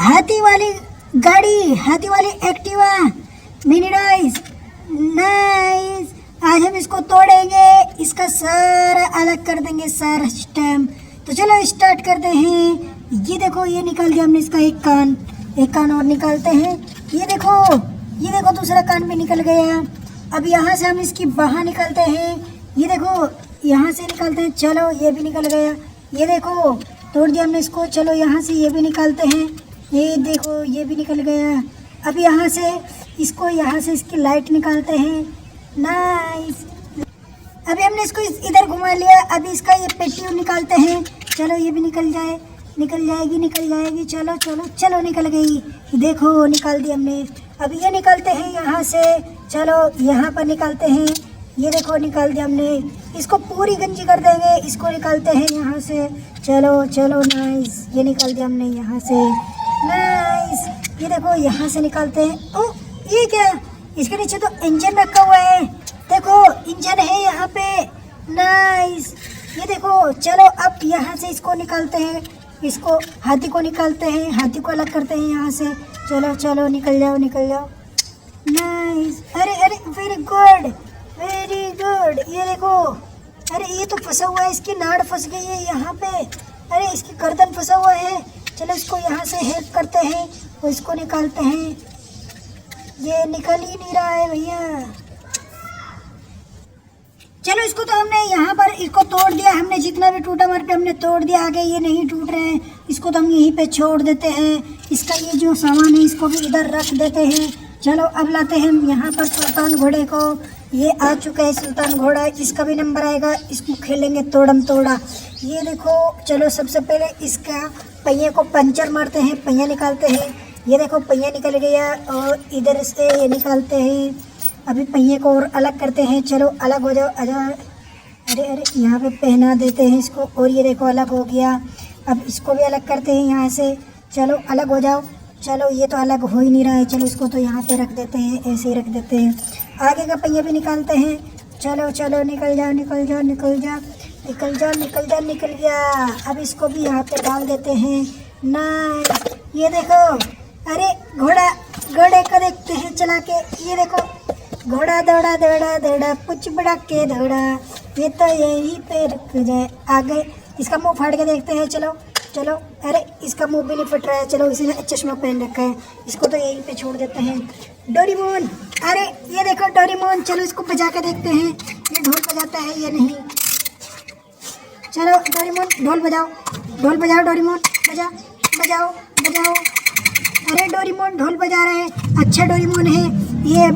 हाथी वाली गाड़ी, हाथी वाली एक्टिवा, मिनी टॉयज, नाइस। आज हम इसको तोड़ेंगे, इसका सारा अलग कर देंगे, सारा सिस्टम। तो चलो स्टार्ट करते हैं। ये देखो, ये निकाल दिया हमने इसका एक कान और निकालते हैं। ये देखो दूसरा कान भी निकल गया। अब यहाँ से हम इसकी बाह निकालते हैं। ये देखो यहाँ से निकालते हैं। चलो ये भी निकल गया। ये देखो तोड़ दिया हमने इसको। चलो यहाँ से ये भी निकालते हैं। ये देखो ये भी निकल गया। अब यहाँ से इसकी लाइट निकालते हैं। नाइस। अभी हमने इसको इधर घुमा लिया। अभी इसका ये पेटी निकालते हैं। चलो ये भी निकल जाएगी। चलो निकल गई। देखो निकाल दी हमने। अब ये निकालते हैं यहाँ से। चलो यहाँ पर निकालते हैं। ये देखो निकाल दिया हमने। इसको पूरी गंजी कर देंगे। इसको निकालते हैं यहाँ से। चलो नाइस। ये निकाल दिया हमने यहाँ से। नाइस। ये देखो यहाँ से निकालते हैं। ओ ये क्या, इसके नीचे तो इंजन रखा हुआ है। देखो इंजन है यहाँ पे। नाइस। ये देखो। चलो अब यहाँ से इसको निकालते हैं। इसको हाथी को निकालते हैं। हाथी को अलग करते हैं यहाँ से। चलो निकल जाओ। नाइस। अरे वेरी गुड। ये देखो, अरे ये तो फंसा हुआ है। इसकी नाड़ फंस गई है यहाँ पे। अरे इसकी गर्दन फंसा हुआ है। चलो इसको यहाँ से हेल्प करते हैं और इसको निकालते हैं। ये निकल ही नहीं रहा है भैया। चलो इसको तो हमने यहाँ पर इसको तोड़ दिया। हमने जितना भी टूटा मार पे हमने तोड़ दिया। आगे ये नहीं टूट रहे हैं। इसको तो हम यहीं पे छोड़ देते हैं। इसका ये जो सामान है इसको भी इधर रख देते हैं। चलो अब लाते हैं हम यहाँ पर सुल्तान घोड़े को। ये आ चुका है सुल्तान घोड़ा। इसका भी नंबर आएगा। इसको खेलेंगे तोड़म तोड़ा। ये देखो, चलो सबसे पहले इसका पहिए को पंचर मारते हैं। पहिया निकालते हैं। ये देखो पहिया निकल गया और इधर से ये निकालते हैं। अभी पहिए को और अलग करते हैं। चलो अलग हो जाओ। अरे यहाँ पे पहना देते हैं इसको। और ये देखो अलग हो गया। अब इसको भी अलग करते हैं यहाँ से। चलो अलग हो जाओ। चलो ये तो अलग हो ही नहीं रहा है। चलो इसको तो यहाँ पे रख देते हैं। ऐसे ही रख देते हैं। आगे का पहिया भी निकालते हैं। चलो निकल गया। अब इसको भी यहाँ पे डाल देते हैं। नाइस। ये देखो, अरे घोड़े को देखते हैं चला के। ये देखो घोड़ा दौड़ा कुछ बड़ा के दौड़ा। ये तो यहीं पे रुक जाए। आगे इसका मुंह फाड़ के देखते हैं। चलो अरे इसका मुंह भी नहीं फट रहा है। चलो इसने चश्मा पहन रखा है। इसको तो यहीं पे छोड़ देते हैं। डोरेमोन, अरे ये देखो डोरेमोन। चलो इसको बजा के देखते हैं ये ढोल बजाता है या नहीं। चलो डोरेमोन ढोल बजाओ डोरेमोन। बजाओ। अरे डोरेमोन ढोल बजा रहे हैं। अच्छा डोरेमोन है ये।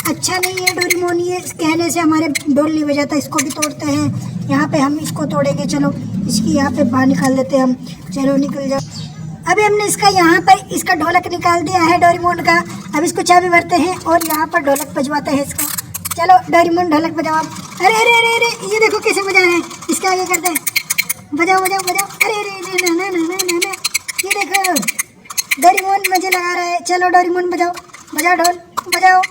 अच्छा नहीं है डोरेमोन, ये कहने से हमारे ढोल नहीं बजाता। इसको भी तोड़ते हैं। यहाँ पे हम इसको तोड़ेंगे। चलो इसकी यहाँ पे बाहर निकाल देते हैं हम। चलो निकल जाओ। अभी हमने इसका यहाँ पर इसका ढोलक निकाल दिया है डोरेमोन का। अब इसको चाबी भरते हैं और यहाँ पर ढोलक बजवाते हैं इसका। चलो डोरेमोन ढोलक बजाओ। अरे ये देखो कैसे बजा रहे हैं। इसके आगे करते हैं। बजाओ। अरे ना। ये देखो डोरेमोन मजे लगा रहा है। चलो डोरेमोन बजाओ ढोल बजाओ।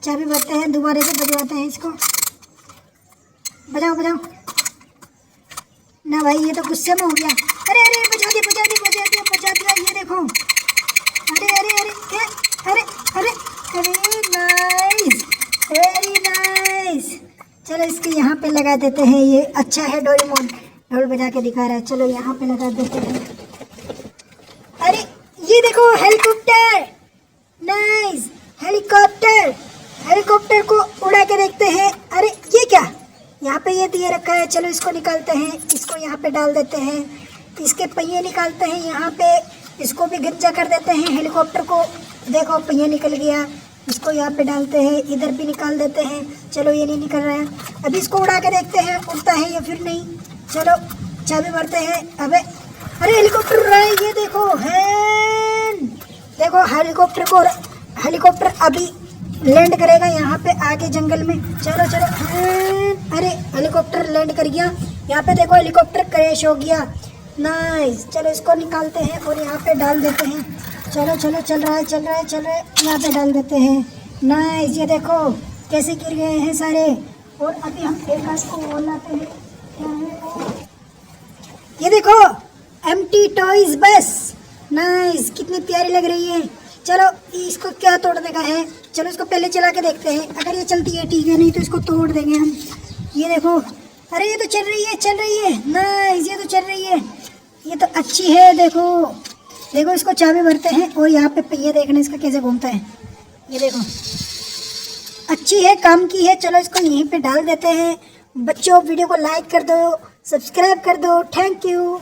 चाबी भरते हैं। दोबारा से बजवाते हैं इसको। बजाओ ना भाई, ये तो गुस्से में हो गया। अरे बजा दिया। ये देखो। अरे नाइस, वेरी नाइस। चलो इसके यहाँ पे लगा देते हैं। ये अच्छा है डोरेमोन ढोल बजा के दिखा रहा है। चलो यहाँ पे लगा देते हैं। अरे ये देखो हेलीकॉप्टर। नाइस। हेलीकॉप्टर को उड़ा के देखते हैं। अरे ये क्या, यहाँ पे ये दिए रखा है। चलो इसको निकालते हैं। इसको यहाँ पे डाल देते हैं। इसके पहिए निकालते हैं यहाँ पे। इसको भी गंजा कर देते हैं हेलीकॉप्टर को। देखो पहिया निकल गया। इसको यहाँ पे डालते हैं। इधर भी निकाल देते हैं। चलो ये नहीं निकल रहा है। अभी इसको उड़ा के देखते हैं उड़ता है या फिर नहीं। चलो चाबी भरते हैं। अरे हेलीकॉप्टर उड़ रहा है। ये देखो देखो हेलीकॉप्टर अभी लैंड करेगा यहाँ पे आगे जंगल में। चलो अरे हेलीकॉप्टर लैंड कर गया। यहाँ पे देखो हेलीकॉप्टर क्रैश हो गया। नाइस। चलो इसको निकालते हैं और यहाँ पे डाल देते हैं। चलो चल रहा है। यहाँ पे डाल देते हैं। नाइस। ये देखो कैसे गिर गए हैं सारे। और अभी हम एक को और लाते हैं। क्या है वो? ये देखो एम्प्टी टॉयज बस। नाइस, कितनी प्यारी लग रही है। चलो इसको क्या तोड़ने का है, चलो इसको पहले चला के देखते हैं। अगर ये चलती है ठीक है, नहीं तो इसको तोड़ देंगे हम। ये देखो, अरे ये तो चल रही है, चल रही है। नाइस, ये तो चल रही है, ये तो अच्छी है। देखो देखो, इसको चाबी भरते हैं और यहाँ पे पहिए देखना इसका कैसे घूमता है। ये देखो, अच्छी है, काम की है। चलो इसको यहीं पे डाल देते हैं। बच्चों वीडियो को लाइक कर दो, सब्सक्राइब कर दो। Thank you.